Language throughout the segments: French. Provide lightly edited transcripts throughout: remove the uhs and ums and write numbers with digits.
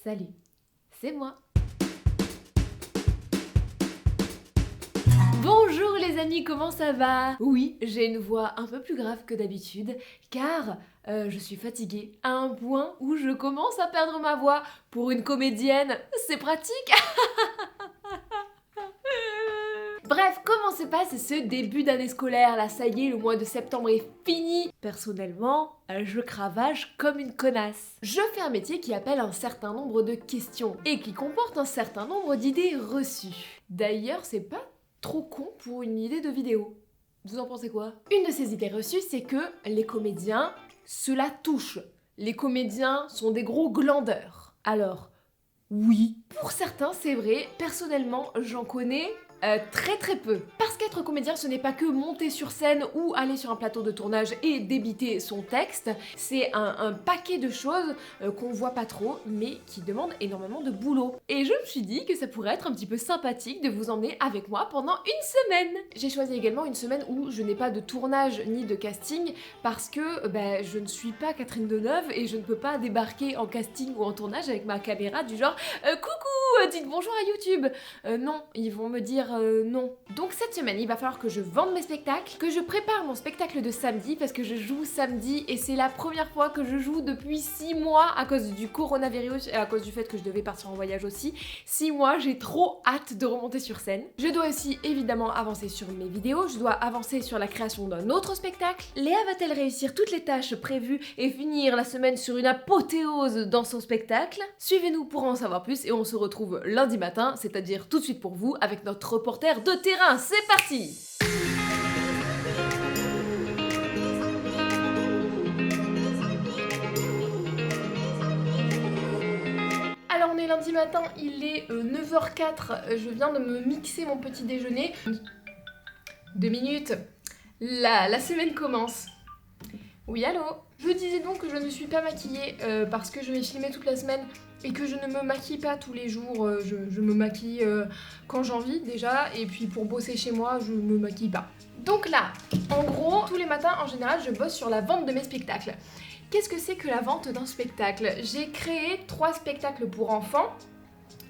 Salut, c'est moi. Bonjour les amis, comment ça va? Oui, j'ai une voix un peu plus grave que d'habitude, car je suis fatiguée à un point où je commence à perdre ma voix. Pour une comédienne, c'est pratique. Bref, comment se passe ce début d'année scolaire? Là, ça y est, le mois de septembre est fini. Personnellement, je cravache comme une connasse. Je fais un métier qui appelle un certain nombre de questions et qui comporte un certain nombre d'idées reçues. D'ailleurs, c'est pas trop con pour une idée de vidéo. Vous en pensez quoi? Une de ces idées reçues, c'est que les comédiens, cela touche. Les comédiens sont des gros glandeurs. Alors, oui, pour certains, c'est vrai. Personnellement, j'en connais très peu. Parce qu'être comédien, ce n'est pas que monter sur scène ou aller sur un plateau de tournage et débiter son texte. C'est un paquet de choses qu'on voit pas trop, mais qui demandent énormément de boulot. Et je me suis dit que ça pourrait être un petit peu sympathique de vous emmener avec moi pendant une semaine. J'ai choisi également une semaine où je n'ai pas de tournage ni de casting parce que je ne suis pas Catherine Deneuve et je ne peux pas débarquer en casting ou en tournage avec ma caméra du genre coucou, dites bonjour à YouTube. Non, ils vont me dire non. Donc cette semaine, il va falloir que je vende mes spectacles, que je prépare mon spectacle de samedi parce que je joue samedi et c'est la première fois que je joue depuis 6 mois à cause du coronavirus et à cause du fait que je devais partir en voyage aussi. 6 mois, j'ai trop hâte de remonter sur scène. Je dois aussi évidemment avancer sur mes vidéos, je dois avancer sur la création d'un autre spectacle. Léa va-t-elle réussir toutes les tâches prévues et finir la semaine sur une apothéose dans son spectacle? Suivez-nous pour en savoir plus et on se retrouve lundi matin, c'est-à-dire tout de suite pour vous, avec notre reporter de terrain. C'est parti! Alors on est lundi matin, il est 9h04, je viens de me mixer mon petit déjeuner. 2 minutes, la semaine commence. Oui, allô? Je disais donc que je ne suis pas maquillée parce que je vais filmer toute la semaine et que je ne me maquille pas tous les jours. Je me maquille quand j'ai envie déjà et puis pour bosser chez moi, je me maquille pas. Donc là, en gros, tous les matins en général, je bosse sur la vente de mes spectacles. Qu'est-ce que c'est que la vente d'un spectacle? J'ai créé 3 spectacles pour enfants.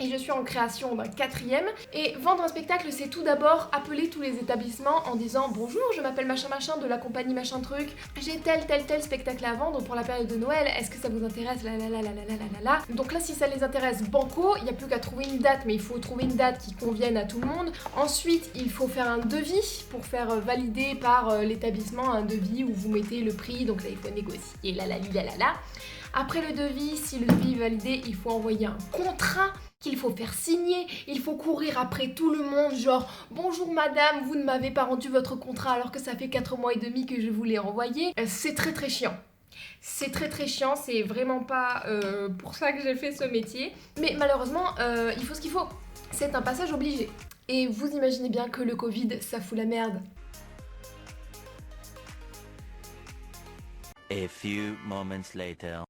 Et je suis en création d'un 4e. Et vendre un spectacle, c'est tout d'abord appeler tous les établissements en disant « Bonjour, je m'appelle machin machin de la compagnie machin truc. J'ai tel spectacle à vendre pour la période de Noël. Est-ce que ça vous intéresse ?» Donc là, si ça les intéresse banco, il n'y a plus qu'à trouver une date. Mais il faut trouver une date qui convienne à tout le monde. Ensuite, il faut faire un devis pour faire valider par l'établissement un devis où vous mettez le prix. Donc là, il faut négocier. Après le devis, si le devis est validé, il faut envoyer un contrat qu'il faut faire signer, il faut courir après tout le monde, genre « Bonjour madame, vous ne m'avez pas rendu votre contrat alors que ça fait 4 mois et demi que je vous l'ai envoyé. » C'est très chiant. C'est très chiant, c'est vraiment pas pour ça que j'ai fait ce métier. Mais malheureusement, il faut ce qu'il faut. C'est un passage obligé. Et vous imaginez bien que le Covid, ça fout la merde. A few moments later.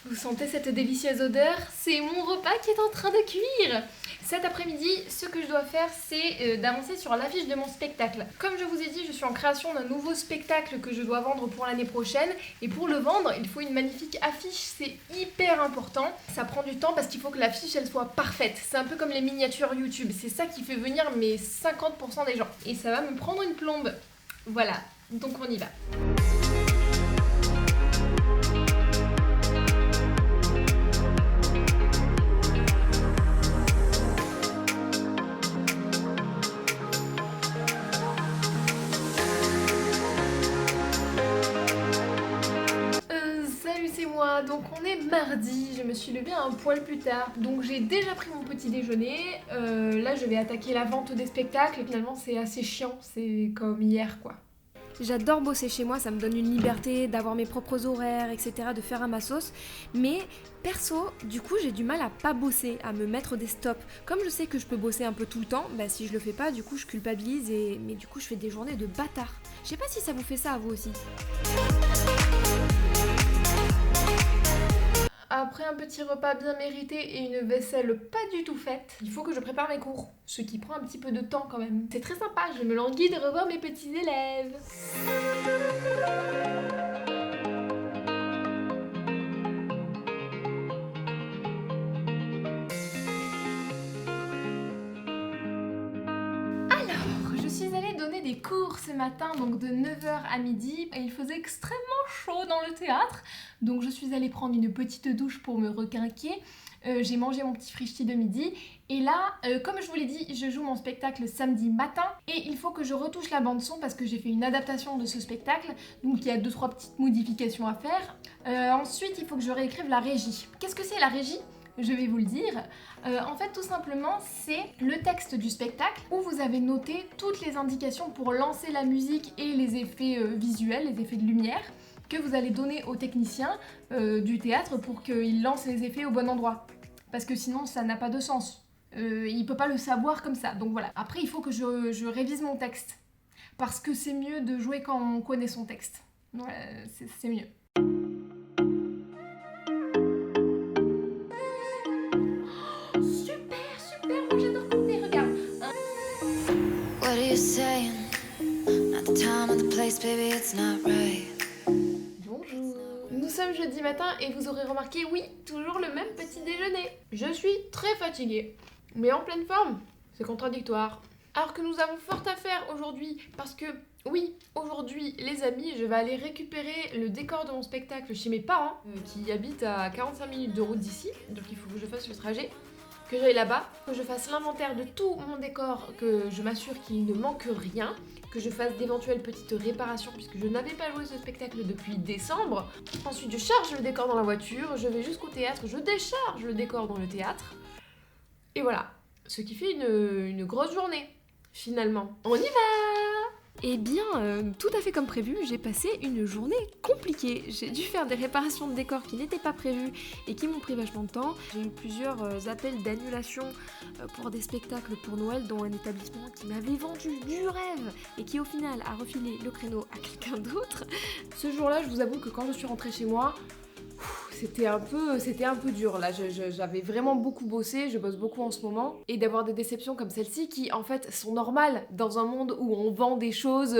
Vous sentez cette délicieuse odeur? C'est mon repas qui est en train de cuire! Cet après-midi, ce que je dois faire, c'est d'avancer sur l'affiche de mon spectacle. Comme je vous ai dit, je suis en création d'un nouveau spectacle que je dois vendre pour l'année prochaine. Et pour le vendre, il faut une magnifique affiche, c'est hyper important. Ça prend du temps parce qu'il faut que l'affiche, elle soit parfaite. C'est un peu comme les miniatures YouTube, c'est ça qui fait venir mes 50% des gens. Et ça va me prendre une plombe. Voilà, donc on y va. Donc on est mardi, je me suis levée un poil plus tard, donc j'ai déjà pris mon petit déjeuner, là je vais attaquer la vente des spectacles et finalement c'est assez chiant, c'est comme hier quoi. J'adore bosser chez moi, ça me donne une liberté d'avoir mes propres horaires, etc., de faire à ma sauce, mais perso, du coup j'ai du mal à pas bosser, à me mettre des stops. Comme je sais que je peux bosser un peu tout le temps, si je le fais pas, du coup je culpabilise, mais du coup je fais des journées de bâtard. Je sais pas si ça vous fait ça à vous aussi. Après un petit repas bien mérité et une vaisselle pas du tout faite, il faut que je prépare mes cours, ce qui prend un petit peu de temps quand même. C'est très sympa, je me languis de revoir mes petits élèves. j'ai cours ce matin, donc de 9h à midi, et il faisait extrêmement chaud dans le théâtre, donc je suis allée prendre une petite douche pour me requinquer. J'ai mangé mon petit frichti de midi, et là, comme je vous l'ai dit, je joue mon spectacle samedi matin, et il faut que je retouche la bande son parce que j'ai fait une adaptation de ce spectacle, donc il y a 2-3 petites modifications à faire. Ensuite, il faut que je réécrive la régie. Qu'est-ce que c'est la régie ? Je vais vous le dire. En fait, tout simplement, c'est le texte du spectacle où vous avez noté toutes les indications pour lancer la musique et les effets visuels, les effets de lumière, que vous allez donner aux techniciens du théâtre pour qu'ils lancent les effets au bon endroit. Parce que sinon, ça n'a pas de sens. Il peut pas le savoir comme ça. Donc voilà. Après, il faut que je révise mon texte. Parce que c'est mieux de jouer quand on connaît son texte. Ouais, c'est mieux. Moi j'adore compter, regarde. What are you saying? Not the time and the place, baby, it's not right. Bonjour. Nous sommes jeudi matin et vous aurez remarqué, oui, toujours le même petit déjeuner. Je suis très fatiguée, mais en pleine forme. C'est contradictoire. Alors que nous avons fort à faire aujourd'hui, parce que, oui, aujourd'hui, les amis, je vais aller récupérer le décor de mon spectacle chez mes parents, qui habitent à 45 minutes de route d'ici, donc il faut que je fasse le trajet. Que j'aille là-bas, que je fasse l'inventaire de tout mon décor, que je m'assure qu'il ne manque rien, que je fasse d'éventuelles petites réparations puisque je n'avais pas joué ce spectacle depuis décembre. Ensuite, je charge le décor dans la voiture, je vais jusqu'au théâtre, je décharge le décor dans le théâtre. Et voilà, ce qui fait une grosse journée, finalement. On y va! Eh bien, tout à fait comme prévu, j'ai passé une journée compliquée. J'ai dû faire des réparations de décors qui n'étaient pas prévues et qui m'ont pris vachement de temps. J'ai eu plusieurs appels d'annulation pour des spectacles pour Noël, dont un établissement qui m'avait vendu du rêve et qui au final a refilé le créneau à quelqu'un d'autre. Ce jour-là, je vous avoue que quand je suis rentrée chez moi, c'était un peu dur là, j'avais vraiment beaucoup bossé, je bosse beaucoup en ce moment, et d'avoir des déceptions comme celle-ci qui en fait sont normales dans un monde où on vend des choses,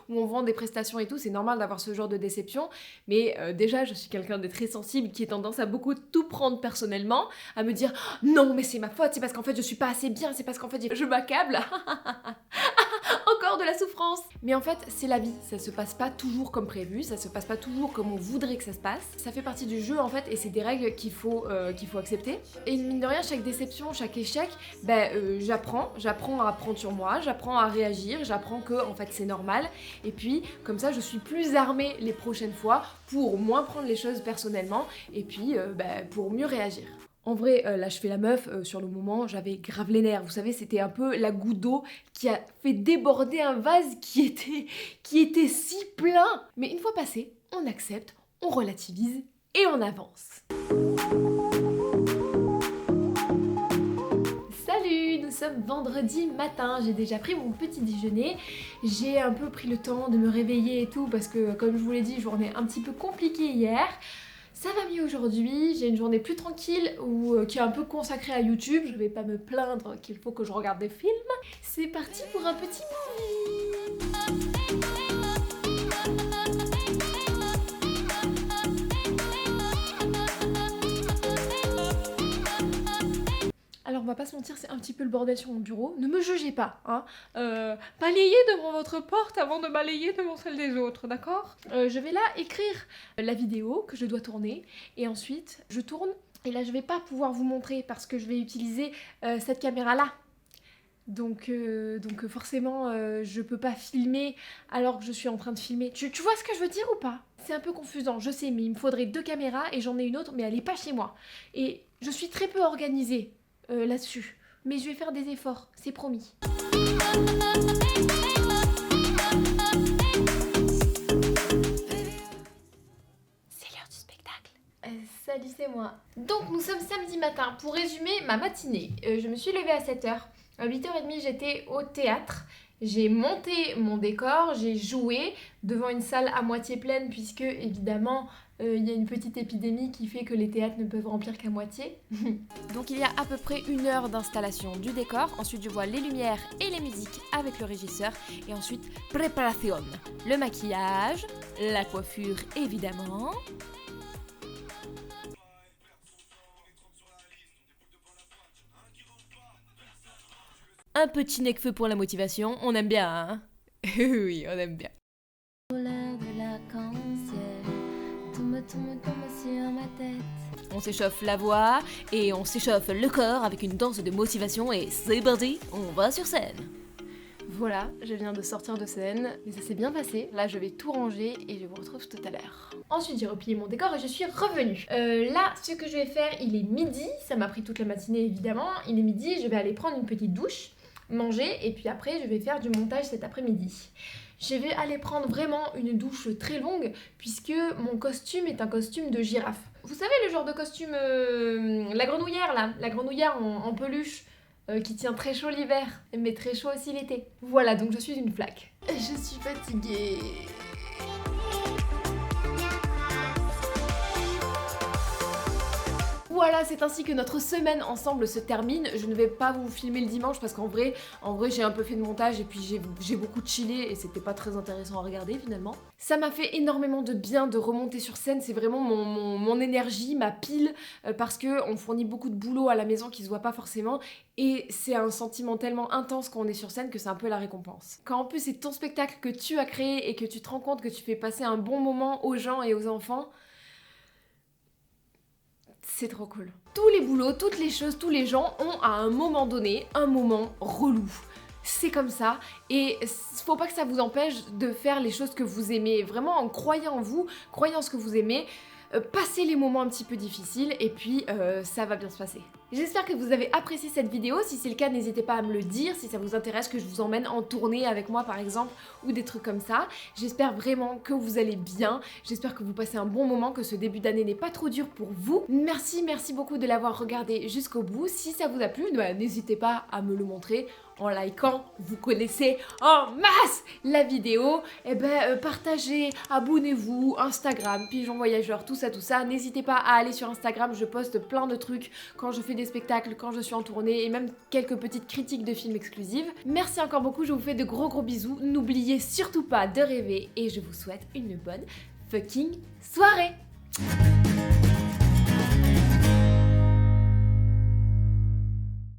où on vend des prestations et tout, c'est normal d'avoir ce genre de déception, mais déjà je suis quelqu'un de très sensible qui a tendance à beaucoup tout prendre personnellement, à me dire non mais c'est ma faute, c'est parce qu'en fait je suis pas assez bien, c'est parce qu'en fait je m'accable. Encore de la souffrance. Mais en fait, c'est la vie. Ça se passe pas toujours comme prévu, ça se passe pas toujours comme on voudrait que ça se passe. Ça fait partie du jeu en fait, et c'est des règles qu'il faut accepter. Et mine de rien, chaque déception, chaque échec, j'apprends à prendre sur moi, j'apprends à réagir, j'apprends que en fait c'est normal. Et puis comme ça, je suis plus armée les prochaines fois pour moins prendre les choses personnellement et puis pour mieux réagir. En vrai, là je fais la meuf, sur le moment j'avais grave les nerfs, vous savez, c'était un peu la goutte d'eau qui a fait déborder un vase qui était si plein. Mais une fois passé, on accepte, on relativise et on avance. Salut, nous sommes vendredi matin, j'ai déjà pris mon petit déjeuner, j'ai un peu pris le temps de me réveiller et tout parce que comme je vous l'ai dit, journée un petit peu compliquée hier. Ça va mieux aujourd'hui, j'ai une journée plus tranquille qui est un peu consacrée à YouTube. Je vais pas me plaindre qu'il faut que je regarde des films. C'est parti pour un petit movie. Alors on va pas se mentir, c'est un petit peu le bordel sur mon bureau. Ne me jugez pas, hein. Balayez devant votre porte avant de balayer devant celle des autres, d'accord ? Je vais là écrire la vidéo que je dois tourner et ensuite je tourne. Et là je vais pas pouvoir vous montrer parce que je vais utiliser cette caméra là. Donc forcément je peux pas filmer alors que je suis en train de filmer. Tu vois ce que je veux dire ou pas ? C'est un peu confusant, je sais, mais il me faudrait 2 caméras et j'en ai une autre mais elle est pas chez moi. Et je suis très peu organisée là-dessus. Mais je vais faire des efforts, c'est promis. Salut, c'est moi. Donc nous sommes samedi matin. Pour résumer ma matinée, je me suis levée à 7h. À 8h30 j'étais au théâtre. J'ai monté mon décor, j'ai joué devant une salle à moitié pleine puisque évidemment il y a une petite épidémie qui fait que les théâtres ne peuvent remplir qu'à moitié. Donc il y a à peu près 1 heure d'installation du décor, ensuite je vois les lumières et les musiques avec le régisseur et ensuite préparation, le maquillage, la coiffure évidemment. Un petit necfeu pour la motivation, on aime bien, hein. Oui, on aime bien. Couleur de l'arc-en-ciel tombe sur ma tête. On s'échauffe la voix et on s'échauffe le corps avec une danse de motivation et c'est parti, on va sur scène. Voilà, je viens de sortir de scène, mais ça s'est bien passé. Là, je vais tout ranger et je vous retrouve tout à l'heure. Ensuite, j'ai replié mon décor et je suis revenue. Là, ce que je vais faire, il est midi. Ça m'a pris toute la matinée, évidemment. Il est midi, je vais aller prendre une petite douche, manger, et puis après, je vais faire du montage cet après-midi. Je vais aller prendre vraiment une douche très longue, puisque mon costume est un costume de girafe. Vous savez, le genre de costume, la grenouillère, là, la grenouillère en peluche, qui tient très chaud l'hiver, mais très chaud aussi l'été. Voilà, donc je suis une flaque. Je suis fatiguée. Voilà, c'est ainsi que notre semaine ensemble se termine. Je ne vais pas vous filmer le dimanche parce qu'en vrai, j'ai un peu fait de montage et puis j'ai beaucoup chillé et c'était pas très intéressant à regarder finalement. Ça m'a fait énormément de bien de remonter sur scène, c'est vraiment mon énergie, ma pile, parce que on fournit beaucoup de boulot à la maison qui se voit pas forcément et c'est un sentiment tellement intense quand on est sur scène que c'est un peu la récompense. Quand en plus c'est ton spectacle que tu as créé et que tu te rends compte que tu fais passer un bon moment aux gens et aux enfants, c'est trop cool. Tous les boulots, toutes les choses, tous les gens ont à un moment donné un moment relou. C'est comme ça et faut pas que ça vous empêche de faire les choses que vous aimez. Vraiment en croyant en vous, croyant en ce que vous aimez, passez les moments un petit peu difficiles et puis ça va bien se passer. J'espère que vous avez apprécié cette vidéo. Si c'est le cas, n'hésitez pas à me le dire si ça vous intéresse que je vous emmène en tournée avec moi par exemple ou des trucs comme ça. J'espère vraiment que vous allez bien. J'espère que vous passez un bon moment, que ce début d'année n'est pas trop dur pour vous. Merci beaucoup de l'avoir regardé jusqu'au bout. Si ça vous a plu, n'hésitez pas à me le montrer en likant, vous connaissez en masse la vidéo, partagez, abonnez-vous, Instagram, Pigeon Voyageur, tout ça. N'hésitez pas à aller sur Instagram, je poste plein de trucs quand je fais des spectacles, quand je suis en tournée et même quelques petites critiques de films exclusives. Merci encore beaucoup, je vous fais de gros bisous. N'oubliez surtout pas de rêver et je vous souhaite une bonne fucking soirée.